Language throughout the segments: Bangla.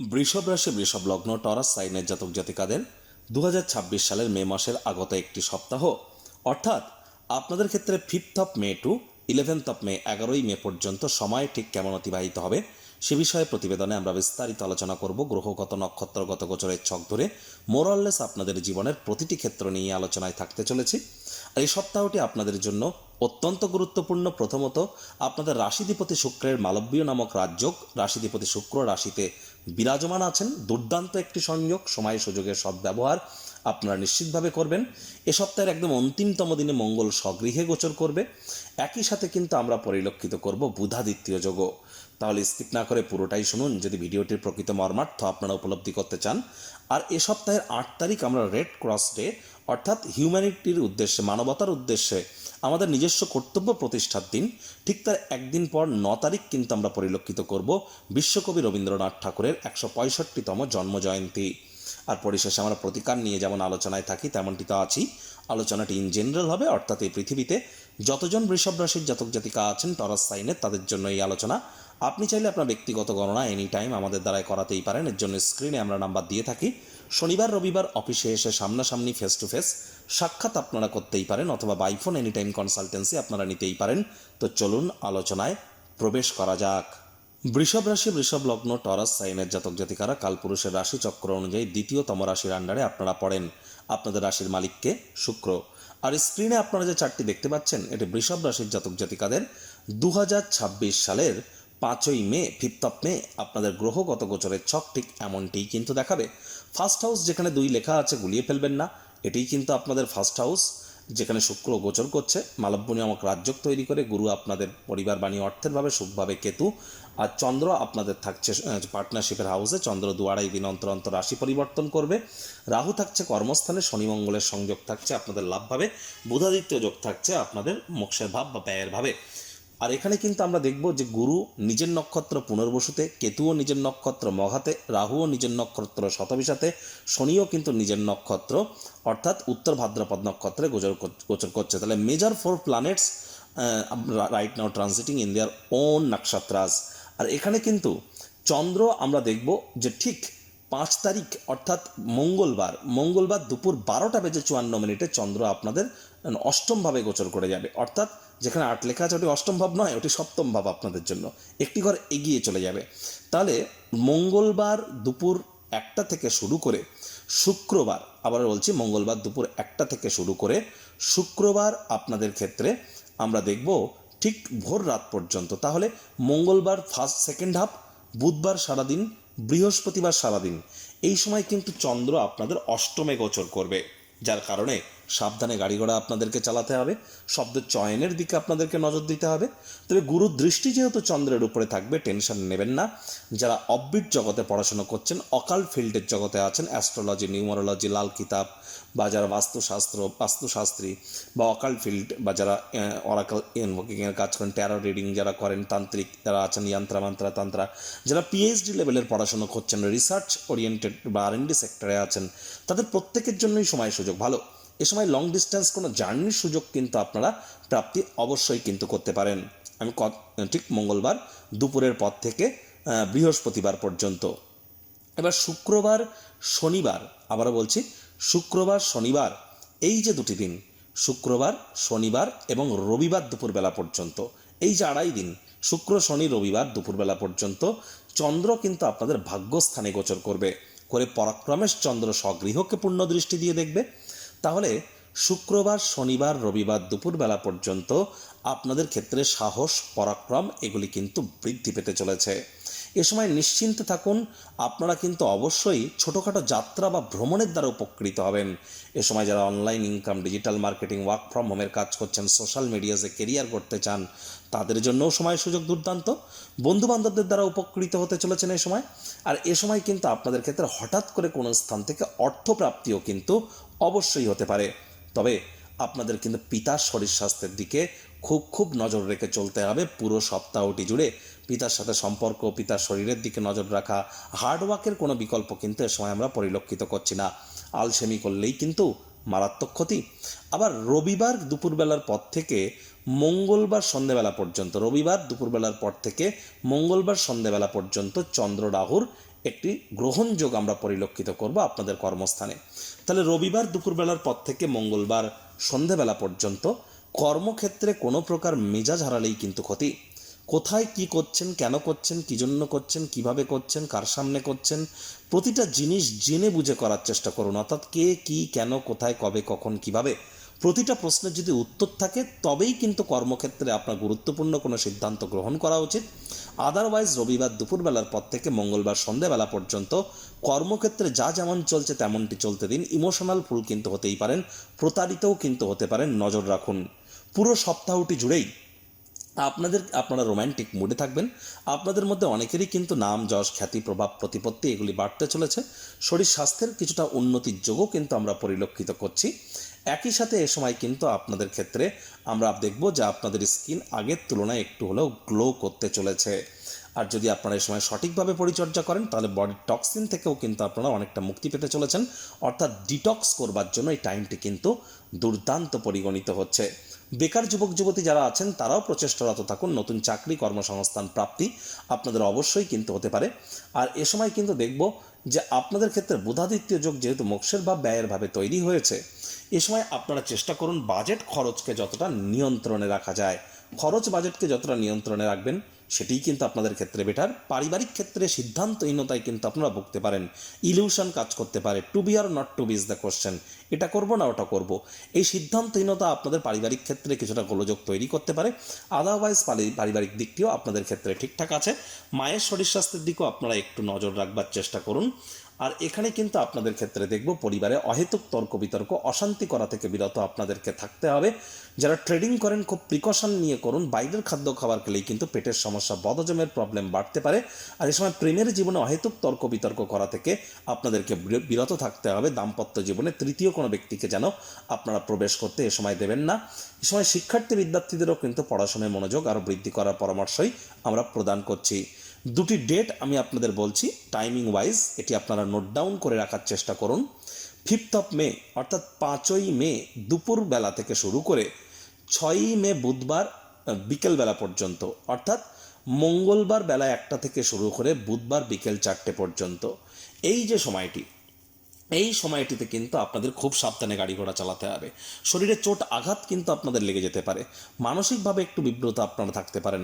বৃষভ রাশি বৃষভ লগ্ন টরাস সাইনের জাতক জাতিকাদের 2026 সালের মে মাসের আগত একটি সপ্তাহ অর্থাৎ আপনাদের ক্ষেত্রে 5 মে টু 11 মে 11ই মে পর্যন্ত সময় ঠিক কেমন অতিবাহিত হবে সে বিষয়ে প্রতিবেদনে আমরা বিস্তারিত আলোচনা করব। গ্রহগত নক্ষত্রগত গোচরের ছক ধরে মোরাললেস আপনাদের জীবনের প্রতিটি ক্ষেত্র নিয়ে আলোচনায় থাকতে চলেছি। আর এই সপ্তাহটি আপনাদের জন্য অত্যন্ত গুরুত্বপূর্ণ। প্রথমত, আপনাদের রাশিধিপতি শুক্রের মালব্য নামক রাজযোগ, রাশিধিপতি শুক্র রাশিতে বিরাজমান আছেন। দুর্দান্ত একটি সংযোগ, সময় সুযোগের সদ্ব্যবহার আপনারা নিশ্চিতভাবে করবেন। এ সপ্তাহের একদম অন্তিমতম দিনে মঙ্গল স্বগৃহে গোচর করবে। একই সাথে কিন্তু আমরা পরিলক্ষিত করব বুধাদিত্য যোগও। তাহলে স্কিপ না করে পুরোটাই শুনুন যদি ভিডিওটির প্রকৃত মর্মার্থ আপনারা উপলব্ধি করতে চান। আর এ সপ্তাহের 8 তারিখ আমরা রেড ক্রস ডে অর্থাৎ হিউম্যানিটির উদ্দেশ্যে, মানবতার উদ্দেশ্যে আমাদের নিজস্ব কর্তব্য প্রতিষ্ঠার দিন। ঠিক তার একদিন পর 9 তারিখ কিন্তু আমরা পরিলক্ষিত করব বিশ্বকবি রবীন্দ্রনাথ ঠাকুরের 165তম জন্মজয়ন্তী। আর পরিশেষে আমরা প্রতিকার নিয়ে যেমন আলোচনায় থাকি তেমনটি তো আছি। আলোচনাটি ইন জেনারেল হবে, অর্থাৎ এই পৃথিবীতে যতজন বৃষভ রাশির জাতক জাতিকা আছেন টরাস সাইনের তাদের জন্য এই আলোচনা। আপনি চাইলে আপনার ব্যক্তিগত গণনা এনি টাইম আমাদের দ্বারাই করাতেই পারেন। এর জন্য স্ক্রিনে আমরা নাম্বার দিয়ে থাকি। শনিবার রবিবার অফিসে এসে সামনাসামনি ফেস টু ফেস সাক্ষাৎ আপনারা করতেই পারেন, অথবা বাইফোন এনি টাইম কনসালটেন্সি আপনারা নিতেই পারেন। তো চলুন আলোচনায় প্রবেশ করা যাক। বৃষভ রাশি বৃষভ লগ্ন টরাস সাইনের জাতক জাতিকারা কালপুরুষের রাশি চক্র অনুযায়ী দ্বিতীয়তম রাশির আন্ডারে আপনারা পড়েন। আপনাদের রাশির মালিককে শুক্র। আর স্ক্রিনে আপনারা যে চারটি দেখতে পাচ্ছেন এটি বৃষভ রাশির জাতক জাতিকাদের 2026 সালের 5 মে 5 মে আপনাদের গ্রহগত গোচরের ছক ঠিক এমনটিই কিন্তু দেখাবে। ফার্স্ট হাউস যেখানে 2 লেখা আছে গুলিয়ে ফেলবেন না, এটিই কিন্তু আপনাদের ফার্স্ট হাউস, যেখানে শুক্র গোচর করছে মালব্য নামক রাজযোগ তৈরি করে। গুরু আপনাদের পরিবার বাণী অর্থের ভাবে সুখভাবে কেতু, আর চন্দ্র আপনাদের থাকছে পার্টনারশিপের হাউসে। চন্দ্র 2-2.5 দিন অন্তর অন্তর রাশি পরিবর্তন করবে। রাহু থাকছে কর্মস্থানে, শনি মঙ্গলের সংযোগ থাকছে আপনাদের লাভ ভাবে, বুধাদিত্য যোগ থাকছে আপনাদের মোক্ষের ভাব বা ব্যয়ের ভাবে। আর এখানে কিন্তু আমরা দেখব যে গুরু নিজের নক্ষত্র পুনর্বসুতে, কেতুও নিজের নক্ষত্র মঘাতে, রাহুও নিজের নক্ষত্র শতবিশাতে, শনিও কিন্তু নিজের নক্ষত্র অর্থাৎ উত্তর ভাদ্রপদ নক্ষত্রে গোচর করছে। তাহলে major 4 planets right now transiting in their own নক্ষত্রাস। আর এখানে কিন্তু চন্দ্র আমরা দেখব যে ঠিক 5 তারিখ অর্থাৎ মঙ্গলবার দুপুর 12:54 চন্দ্র আপনাদের অষ্টম ভাবে গোচর করে যাবে। অর্থাৎ যেখানে 8 লেখা আছে ওটি অষ্টম ভাব নয়, ওটি সপ্তম ভাব আপনাদের জন্য একটি ঘর এগিয়ে চলে যাবে। তাহলে মঙ্গলবার দুপুর 1টা থেকে শুরু করে শুক্রবার, আবার বলছি মঙ্গলবার দুপুর 1টা থেকে শুরু করে শুক্রবার আপনাদের ক্ষেত্রে আমরা দেখব ঠিক ভোর রাত পর্যন্ত। তাহলে মঙ্গলবার সেকেন্ড হাফ, বুধবার সারাদিন, বৃহস্পতিবার সারাদিন, এই সময় কিন্তু চন্দ্র আপনাদের অষ্টমে গোচর করবে। যার কারণে সাবধানে গাড়ি ঘোড়া আপনাদেরকে চালাতে হবে, শব্দের চয়নের দিকে আপনাদেরকে নজর দিতে হবে। তবে গুরুর দৃষ্টি যেহেতু চন্দ্রের উপরে থাকবে, টেনশন নেবেন না। যারা অববিট জগতে পড়াশোনা করছেন, অকাল ফিল্ডের জগতে আছেন, অ্যাস্ট্রোলজি, নিউমারোলজি, লাল কিতাব, বা যারা বাস্তুশাস্ত্রী বা অকাল ফিল্ড, বা যারা অরাকল ইনভোকিংয়ের কাজ করেন, ট্যারো রিডিং যারা করেন, তান্ত্রিক যারা আছেন, তন্ত্রা, যারা পিএইচডি লেভেলের পড়াশোনা করছেন, রিসার্চ ওরিয়েন্টেড বা R&D সেক্টরে আছেন, তাদের প্রত্যেকের জন্যই সময় সুযোগ ভালো। এ সময় লং ডিস্টেন্স কোনো জার্নির সুযোগ কিন্তু আপনারা প্রাপ্তি অবশ্যই কিন্তু করতে পারেন। আমি ঠিক মঙ্গলবার দুপুরের পর থেকে বৃহস্পতিবার পর্যন্ত। এবার শুক্রবার শনিবার, আবারও বলছি শুক্রবার শনিবার, এই যে 2টি দিন, শুক্রবার শনিবার এবং রবিবার দুপুরবেলা পর্যন্ত, এই যে 2.5 দিন, শুক্র শনি রবিবার দুপুরবেলা পর্যন্ত চন্দ্র কিন্তু আপনাদের ভাগ্যস্থানে গোচর করবে। পরাক্রমেশ চন্দ্র স্বগৃহকে পূর্ণ দৃষ্টি দিয়ে দেখবে। তাহলে শুক্রবার শনিবার রবিবার দুপুরবেলা পর্যন্ত আপনাদের ক্ষেত্রে সাহস পরাক্রম এগুলি কিন্তু বৃদ্ধি পেতে চলেছে। এ সময় নিশ্চিন্তে থাকুন, আপনারা কিন্তু অবশ্যই ছোটোখাটো যাত্রা বা ভ্রমণের দ্বারা উপকৃত হবেন। এ সময় যারা online income, digital marketing, work from হোমের কাজ করছেন, সোশ্যাল মিডিয়াতে কেরিয়ার করতে চান, তাদের জন্যও সময় সুযোগ দুর্দান্ত। বন্ধুবান্ধবদের দ্বারা উপকৃত হতে চলেছেন এ সময়। আর এ সময় কিন্তু আপনাদের ক্ষেত্রে হঠাৎ করে কোনো স্থান থেকে অর্থপ্রাপ্তিও কিন্তু অবশ্যই হতে পারে। তবে আপনাদের কিন্তু পিতার শরীর স্বাস্থ্যের দিকে খুব নজর রেখে চলতে হবে পুরো সপ্তাহটি জুড়ে। পিতার সাথে সম্পর্ক, পিতার শরীরের দিকে নজর রাখা, হার্ডওয়ার্কের কোনো বিকল্প কিন্তু এ সময় আমরা পরিলক্ষিত করছি না। আলসেমি করলেই কিন্তু মারাত্মক ক্ষতি। আবার রবিবার দুপুরবেলার পর থেকে মঙ্গলবার সন্ধ্যেবেলা পর্যন্ত, রবিবার দুপুরবেলার পর থেকে মঙ্গলবার সন্ধ্যেবেলা পর্যন্ত চন্দ্র রাহুর একটি গ্রহণযোগ আমরা পরিলক্ষিত করব আপনাদের কর্মস্থানে। তাহলে রবিবার দুপুরবেলার পর থেকে মঙ্গলবার সন্ধেবেলা পর্যন্ত কর্মক্ষেত্রে কোনো প্রকার মেজাজ হারালেই কিন্তু ক্ষতি। কোথায় কি করছেন, কেন করছেন, কী জন্য করছেন, কিভাবে করছেন, কার সামনে করছেন, প্রতিটা জিনিস জেনে বুঝে করার চেষ্টা করুন। অর্থাৎ কে, কি, কেন, কোথায়, কবে, কখন, কিভাবে, প্রতিটা প্রশ্নের যদি উত্তর থাকে তবেই কিন্তু কর্মক্ষেত্রে আপনার গুরুত্বপূর্ণ কোনো সিদ্ধান্ত গ্রহণ করা উচিত। আদারওয়াইজ রবিবার দুপুরবেলার পর থেকে মঙ্গলবার সন্ধেবেলা পর্যন্ত কর্মক্ষেত্রে যা যেমন চলছে তেমনটি চলতে দিন। ইমোশনাল ফুল কিন্তু হতেই পারেন, প্রতারিতও কিন্তু হতে পারেন, নজর রাখুন। পুরো সপ্তাহটি জুড়েই আপনারা রোম্যান্টিক মুডে থাকবেন। আপনাদের মধ্যে অনেকেরই কিন্তু নাম, যশ, খ্যাতি, প্রভাব, প্রতিপত্তি এগুলি বাড়তে চলেছে। শরীর স্বাস্থ্যের কিছুটা উন্নতির যোগও কিন্তু আমরা পরিলক্ষিত করছি। একই সাথে এ সময় কিন্তু আপনাদের ক্ষেত্রে আমরা দেখব যে আপনাদের স্কিন আগের তুলনায় একটু হলেও গ্লো করতে চলেছে। আর যদি আপনারা এই সময় সঠিকভাবে পরিচর্যা করেন তাহলে বডির টক্সিন থেকেও কিন্তু আপনারা অনেকটা মুক্তি পেতে চলেছেন। অর্থাৎ ডিটক্স করবার জন্য এই টাইমটি কিন্তু দুর্দান্ত পরিগণিত হচ্ছে। বেকার যুবক যুবতী যারা আছেন তারাও প্রচেষ্টারত থাকুন। নতুন চাকরি, কর্মসংস্থান প্রাপ্তি আপনাদের অবশ্যই কিন্তু হতে পারে। আর এ সময় কিন্তু দেখব যে আপনাদের ক্ষেত্রে বুধাদিত্য যোগ যেহেতু মোক্ষের ভাব, ব্যয়ের ভাবে তৈরি হয়েছে, এ সময় আপনারা চেষ্টা করুন বাজেট খরচকে যতটা নিয়ন্ত্রণে রাখা যায়। খরচ বাজেটকে যতটা নিয়ন্ত্রণে রাখবেন সেটিই কিন্তু আপনাদের ক্ষেত্রে বেটার। পারিবারিক ক্ষেত্রে সিদ্ধান্তহীনতায় কিন্তু আপনারা ভুগতে পারেন, ইলিউশন কাজ করতে পারে। To be or not to be is the question. এটা করবো না ওটা করব, এই সিদ্ধান্তহীনতা আপনাদের পারিবারিক ক্ষেত্রে কিছুটা গোলযোগ তৈরি করতে পারে। আদারওয়াইজ পারিবারিক দিকটিও আপনাদের ক্ষেত্রে ঠিকঠাক আছে। মায়ের শরীর স্বাস্থ্যের দিকেও আপনারা একটু নজর রাখবার চেষ্টা করুন। আর এখানে কিন্তু আপনাদের ক্ষেত্রে দেখব পরিবারে অহেতুক তর্ক বিতর্ক, অশান্তি করা থেকে বিরত আপনাদেরকে থাকতে হবে। যারা ট্রেডিং করেন খুব প্রিকশন নিয়ে করুন। বাইরের খাদ্য খাবার খেলেই কিন্তু পেটের সমস্যা, বদহজমের প্রবলেম বাড়তে পারে। আর এই সময় প্রেমের জীবনে অহেতুক তর্ক বিতর্ক করা থেকে আপনাদেরকে বিরত থাকতে হবে। দাম্পত্য জীবনে তৃতীয় কোনো ব্যক্তিকে যেন আপনারা প্রবেশ করতে এ সময় দেবেন না। এ সময় শিক্ষার্থী বিদ্যার্থীদেরও কিন্তু পড়াশোনায় মনোযোগ আরও বৃদ্ধি করার পরামর্শই আমরা প্রদান করছি। দুটি ডেট আমি আপনাদের বলছি টাইমিং ওয়াইজ, এটি আপনারা নোট ডাউন করে রাখার চেষ্টা করুন। 5th অফ মে অর্থাৎ 5ই মে দুপুর বেলা থেকে শুরু করে 6ই মে বুধবার বিকেলবেলা পর্যন্ত, অর্থাৎ মঙ্গলবার বেলা 1টা থেকে শুরু করে বুধবার বিকেল 4টে পর্যন্ত এই যে সময়টি, এই সময়টিতে কিন্তু আপনাদের খুব সাবধানে গাড়ি ঘোড়া চালাতে হবে। শরীরে চোট আঘাত কিন্তু আপনাদের লেগে যেতে পারে। মানসিকভাবে একটু বিব্রত আপনারা থাকতে পারেন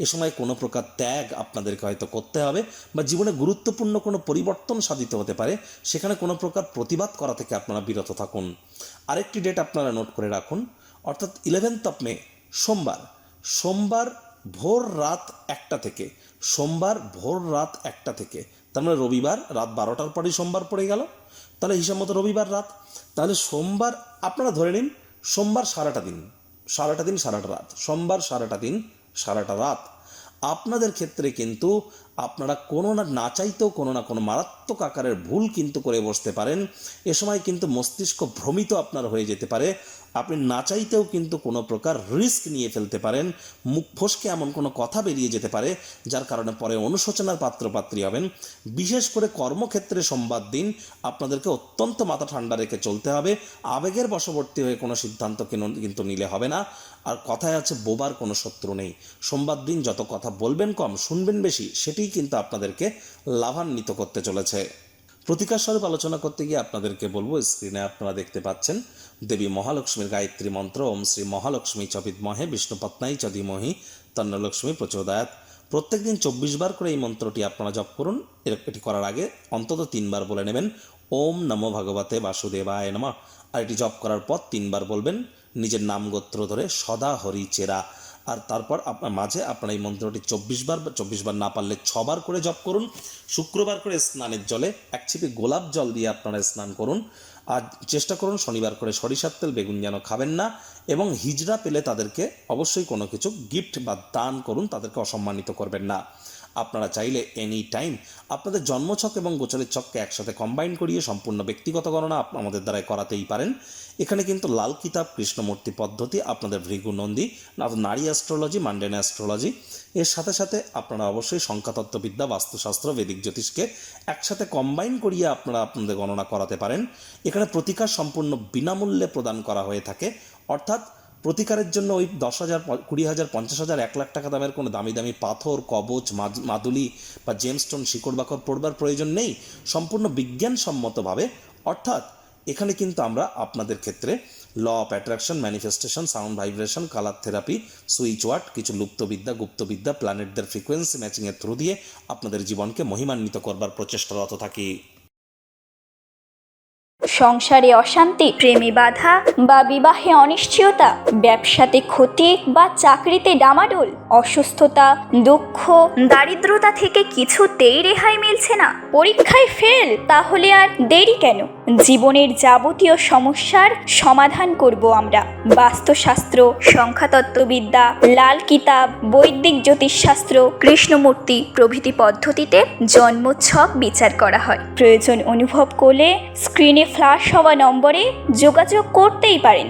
এ সময় কোনো প্রকার ত্যাগ আপনাদেরকে হয়তো করতে হবে, বা জীবনে গুরুত্বপূর্ণ কোনো পরিবর্তন সাধিত হতে পারে, সেখানে কোনো প্রকার প্রতিবাদ করা থেকে আপনারা বিরত থাকুন। আরেকটি ডেট আপনারা নোট করে রাখুন, অর্থাৎ 11th অফ মে সোমবার ভোর রাত 1টা থেকে, তার মানে রবিবার রাত 12টার পরেই সোমবার পড়ে গেল। তাহলে হিসাব মতো রবিবার রাত, তাহলে সোমবার আপনারা ধরে নিন সোমবার সারাটা দিন সারাটা রাত, সোমবার সারাটা দিন সারাটা রাত আপনাদের ক্ষেত্রে কিন্তু আপনারা কোনো না চাইতেও কোনো না কোনো মারাত্মক আকারের ভুল কিন্তু করে বসতে পারেন। এ সময় কিন্তু মস্তিষ্ক ভ্রমিত আপনার হয়ে যেতে পারে। আপনি না চাইতেও কিন্তু কোনো প্রকার রিস্ক নিয়ে ফেলতে পারেন। মুখ ফসকে এমন কোনো কথা বেরিয়ে যেতে পারে যার কারণে পরে অনুশোচনার পাত্রপাত্রী হবেন। বিশেষ করে কর্মক্ষেত্রে সোমবার দিন আপনাদেরকে অত্যন্ত মাথা ঠান্ডা রেখে চলতে হবে। আবেগের বশবর্তী হয়ে কোনো সিদ্ধান্ত কিন্তু নিলে হবে না। আর কথায় আছে বোবার কোনো শত্রু নেই। সোমবার দিন যত কথা বলবেন কম, শুনবেন বেশি, সেটিই কিন্তু আপনাদেরকে লাভান্বিত করতে চলেছে। প্রতিকার স্বরূপ আলোচনা করতে গিয়ে আপনাদেরকে বলবো, স্ক্রিনে আপনারা দেখতে পাচ্ছেন দেবী মহালক্ষ্মীর গায়ত্রী মন্ত্র ওম শ্রী মহালক্ষ্মী চ বিদ্মহে বিষ্ণুপত্নাই চ ধীমহি তন্নলক্ষ্মী প্রচোদয়াৎ। প্রত্যেকদিন 24 বার করে এই মন্ত্রটি আপনারা জপ করুন। এটি করার আগে অন্তত 3 বার বলে নেবেন ওম নমো ভগবতে বাসুদেবায় নমঃ। আর এটি জপ করার পর 3 বার বলবেন নিজের নাম গোত্র ধরে সদা হরি চেরা। আর তারপর আপনার মাঝে আপনারা এই মন্ত্রটি 24 বার না পারলে 6 বার করে জপ করুন। শুক্রবার করে স্নানের জলে 1 ছিপি গোলাপ জল দিয়ে আপনারা স্নান করুন। আর চেষ্টা করুন শনিবার করে সরিষার তেল বেগুন যেন খাবেন না, এবং হিজড়া পেলে তাদেরকে অবশ্যই কোনো কিছু গিফট বা দান করুন, তাদেরকে অসম্মানিত করবেন না। আপনারা চাইলে এনি টাইম আপনাদের জন্মছক এবং গোচরের ছককে একসাথে কম্বাইন করিয়ে সম্পূর্ণ ব্যক্তিগত গণনা আমাদের দ্বারাই করাতেই পারেন। এখানে কিন্তু লাল কিতাব, কৃষ্ণমূর্তি পদ্ধতি, আপনাদের ভৃগু নন্দী, নারী অ্যাস্ট্রোলজি, মান্ডেন অ্যাস্ট্রোলজি, এর সাথে সাথে আপনারা অবশ্যই সংখ্যাতত্ত্ববিদ্যা, বাস্তুশাস্ত্র, বেদিক জ্যোতিষকে একসাথে কম্বাইন করিয়ে আপনারা আপনাদের গণনা করাতে পারেন। এখানে প্রতিকার সম্পূর্ণ বিনামূল্যে প্রদান করা হয়ে থাকে, অর্থাৎ প্রতিকারের জন্য ওই 10,000, 20,000, 50,000, 1,00,000 টাকা দামের কোনো দামি দামি পাথর, কবচ, মাদুলি বা জেমস্টোন, শিকড় বাকড় পড়বার প্রয়োজন নেই। সম্পূর্ণ বিজ্ঞানসম্মতভাবে, অর্থাৎ এখানে কিন্তু আমরা আপনাদের ক্ষেত্রে law of attraction, manifestation, sound vibration, colour therapy, switch word, কিছু লুপ্তবিদ্যা, গুপ্তবিদ্যা, প্ল্যানেটদের ফ্রিকোয়েন্সি ম্যাচিংয়ের থ্রু দিয়ে আপনাদের জীবনকে মহিমান্বিত করবার প্রচেষ্টারত থাকি। সংসারে অশান্তি, প্রেমে বাধা বা বিবাহে অনিশ্চয়তা, ব্যবসাতে ক্ষতি বা চাকরিতে ডামাডোল, অসুস্থতা, দুঃখ, দারিদ্রতা থেকে কিছুতেই রেহাই মিলছে না, পরীক্ষায় ফেল, তাহলে আর দেরি কেন? জীবনের যাবতীয় সমস্যার সমাধান করব আমরা। বাস্তুশাস্ত্র, সংখ্যাতত্ত্ববিদ্যা, লাল কিতাব, বৈদিক জ্যোতিষশাস্ত্র, কৃষ্ণমূর্তি প্রভৃতি পদ্ধতিতে জন্মছক বিচার করা হয়। প্রয়োজন অনুভব করলে স্ক্রিনে ফ্ল্যাশ হওয়া নম্বরে যোগাযোগ করতেই পারেন।